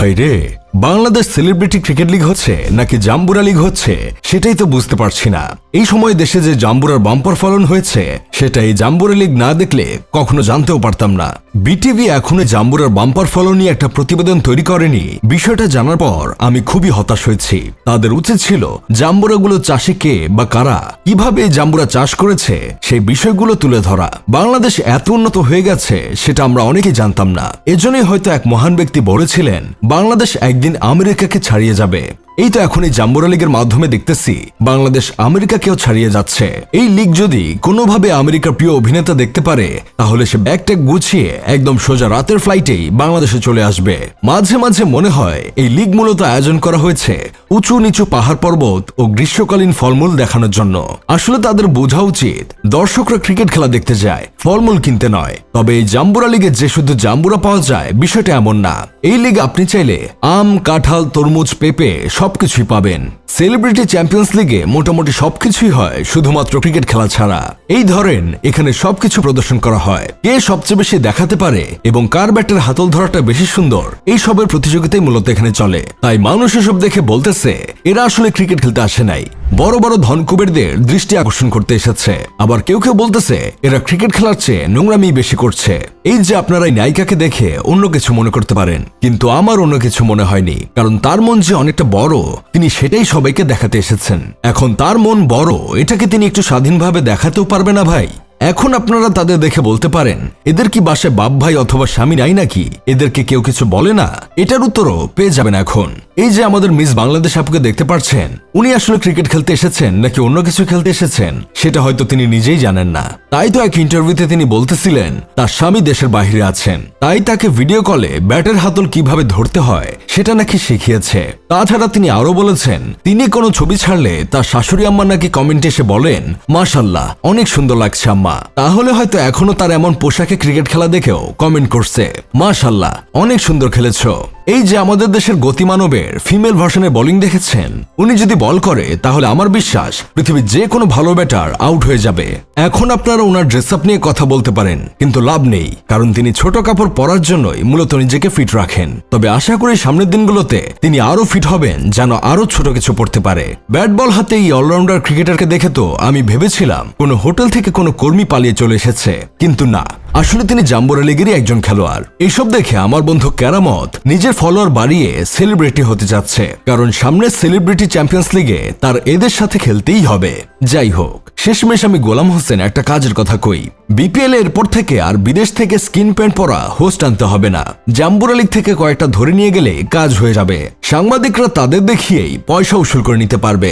ভাই রে, Bangladesh celebrity cricket league হচ্ছে নাকি জাম্বুরা লিগ হচ্ছে সেটাই তো বুঝতে পারছি না। এই সময় দেশে যে জাম্বুরার বাম্পার ফলন হয়েছে সেটা এই জাম্বুরা লিগ না দেখলে কখনো জানতেও পারতাম না। বিটিভি এখনো জাম্বুরার বাম্পার ফলন নিয়ে একটা প্রতিবেদন তৈরি করেনি। বিষয়টা জানার পর আমি খুবই হতাশ হয়েছি। তাদের উচিত ছিল জাম্বুরাগুলো চাষে কে বা কারা, কিভাবে এই জাম্বুরা চাষ করেছে সেই বিষয়গুলো তুলে ধরা। বাংলাদেশ এত উন্নত হয়ে গেছে সেটা আমরা অনেকেই জানতাম না। এজন্যই হয়তো এক মহান ব্যক্তি বলেছিলেন বাংলাদেশ একদিন আমেরিকাকে ছাড়িয়ে যাবে। এই তো এখন এই জাম্বুরা লিগের মাধ্যমে দেখতেছি বাংলাদেশ আমেরিকাকেও ছাড়িয়ে যাচ্ছে। এই লিগ যদি কোনোভাবে আমেরিকার প্রিয় অভিনেতা দেখতে পারে তাহলে সে ব্যাগ ট্যাগ গুছিয়ে একদম সোজা রাতের ফ্লাইটেই বাংলাদেশে চলে আসবে। মাঝে মাঝে মনে হয় এই লিগ মূলত আয়োজন করা হয়েছে উঁচু নিচু পাহাড় পর্বত ও গ্রীষ্মকালীন ফলমূল দেখানোর জন্য। আসলে তাদের বোঝা উচিত দর্শকরা ক্রিকেট খেলা দেখতে যায়, ফলমূল কিনতে নয়। তবে এই জাম্বুরা লিগে যে শুধু জাম্বুরা পাওয়া যায় বিষয়টা এমন না। এই লিগ আপনি চাইলে আম, কাঁঠাল, তরমুজ, পেঁপে সবকিছুই পাবেন। সেলিব্রিটি চ্যাম্পিয়ন্স লিগে মোটামুটি সবকিছুই হয় শুধুমাত্র ক্রিকেট খেলা ছাড়া। এই ধরেন এখানে সবকিছু প্রদর্শন করা হয়, কে সবচেয়ে বেশি দেখাতে পারে এবং কার ব্যাটের হাতল ধরাটা বেশি সুন্দর, এই সবের প্রতিযোগিতাই মূলত এখানে চলে। তাই মানুষ এসব দেখে বলতেছে এরা আসলে ক্রিকেট খেলতে আসে নাই, বড় বড় ধনকুবেরদের দৃষ্টি আকর্ষণ করতে এসেছে। আবার কেউ কেউ বলতেছে এরা ক্রিকেট খেলার চেয়ে নোংরামি বেশি করছে। এই যে আপনারা এই নায়িকাকে দেখে অন্য কিছু মনে করতে পারেন, কিন্তু আমার অন্য কিছু মনে হয়নি। কারণ তার মন যে অনেকটা বড় তিনি সেটাই সবাইকে দেখাতে এসেছেন। এখন তার মন বড় এটাকে তিনি একটু স্বাধীনভাবে দেখাতেও পারবে না ভাই? এখন আপনারা তাদের দেখে বলতে পারেন এদের কি বাসায় বাপ ভাই অথবা স্বামী নাই নাকি, এদেরকে কেউ কিছু বলে না? এটার উত্তরও পেয়ে যাবেন এখন। এই যে আমাদের মিস বাংলাদেশ আপুকে দেখতে পাচ্ছেন, উনি আসলে ক্রিকেট খেলতে এসেছেন নাকি অন্য কিছু খেলতে এসেছেন সেটা হয়তো তিনি নিজেই জানেন না। তাই তো এক ইন্টারভিউতে তিনি বলতেছিলেন তার স্বামী দেশের বাইরে আছেন, তাই তাকে ভিডিও কলে ব্যাটের হাতল কিভাবে ধরতে হয় সেটা নাকি শিখিয়েছে। তাছাড়া তিনি আরো বলেছেন তিনি কোনো ছবি ছাড়লে তার শাশুড়ি আম্মা নাকি কমেন্টে এসে বলেন মাশাআল্লাহ অনেক সুন্দর লাগছে আম্মা। তাহলে হয়তো এখনো তার এমন পোশাকে ক্রিকেট খেলা দেখেও কমেন্ট করছে মাশাআল্লাহ অনেক সুন্দর খেলেছো। এই যে আমাদের দেশের গতিমানবের ফিমেল ভার্সনের বোলিং দেখেছেন, উনি যদি বল করে তাহলে আমার বিশ্বাস পৃথিবীর যে কোনো ভালো ব্যাটার আউট হয়ে যাবে। এখন আপনারা ওনার ড্রেস আপ নিয়ে কথা বলতে পারেন, কিন্তু লাভ নেই, কারণ তিনি ছোট কাপড় পরার জন্যই মূলত নিজেকে ফিট রাখেন। তবে আশা করি সামনের দিনগুলোতে তিনি আরো ফিট হবেন যেন আরো ছোট কিছু পড়তে পারে। ব্যাট বল হাতে এই অলরাউন্ডার ক্রিকেটারকে দেখে তো আমি ভেবেছিলাম কোনো হোটেল থেকে কোনো কর্মী পালিয়ে চলে এসেছে, কিন্তু না, আসলে তিনি জাম্বুরা লিগেরই একজন খেলোয়াড়। এসব দেখে আমার বন্ধু কেরামত নিজের ফলোয়ার বাড়িয়ে সেলিব্রিটি হতে যাচ্ছে, কারণ সামনে সেলিব্রিটি চ্যাম্পিয়ন্স লিগে তার এদের সাথে খেলতেই হবে। যাই হোক, শেষমেশ আমি গোলাম হোসেন একটা কাজের কথা কই, বিপিএল এর পর থেকে আর বিদেশ থেকে স্কিন প্যান্ট পরা হোস্ট আনতে হবে না। জাম্বুরা লিগ থেকে কয়েকটা ধরে নিয়ে গেলে কাজ হয়ে যাবে। সাংবাদিকরা তাদের দেখিয়েই পয়সা উসুল করে নিতে পারবে।